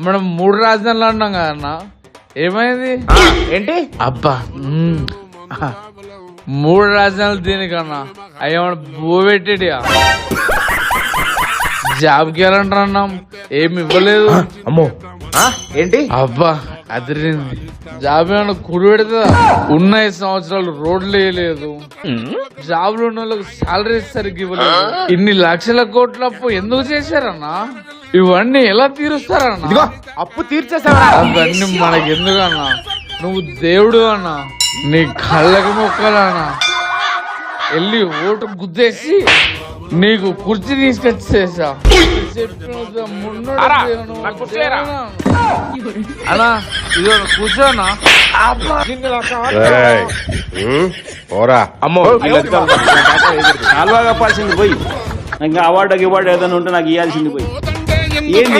మనం 3 రాజధానులు అన్నాం కదన్నా, ఏమైంది? ఏంటి? అబ్బా 3 రాజధానులు దీనికన్నా అయ్యేమన్నా బో పెట్టేటియా? జాబ్కి వెళ్ళంటారు అన్నాం, ఏమి ఇవ్వలేదు. అమ్మో ఏంటి? అబ్బా అదిరింది. జాబ్ ఏమన్నా కుడి పెడతా? ఉన్న 5 సంవత్సరాలు రోడ్లు వేయలేదు, జాబ్లు ఉన్న వాళ్ళకి సాలరీ సరిగ్గా ఇవ్వలేదు. ఇన్ని లక్షల కోట్ల అప్పు ఎందుకు చేశారన్నా? ఇవన్నీ ఎలా తీరుస్తారన్నా? అప్పు తీర్చేసావా? అవన్నీ మనకి ఎందుకన్నా? నువ్వు దేవుడు అన్నా, నీ కళ్ళకి మొక్కలన్నా. వెళ్ళి ఓటు గుద్దేసి నీకు కుర్చీ తీసుకొచ్చేసా. అన్నా ఇదో కూర్చోనా? పోరా. అమ్మో కాలువా కప్పాల్సింది పోయి, ఇంకా అవార్డు ఏదైనా ఉంటే నాకు ఇవ్వాల్సింది పోయి. ఏంది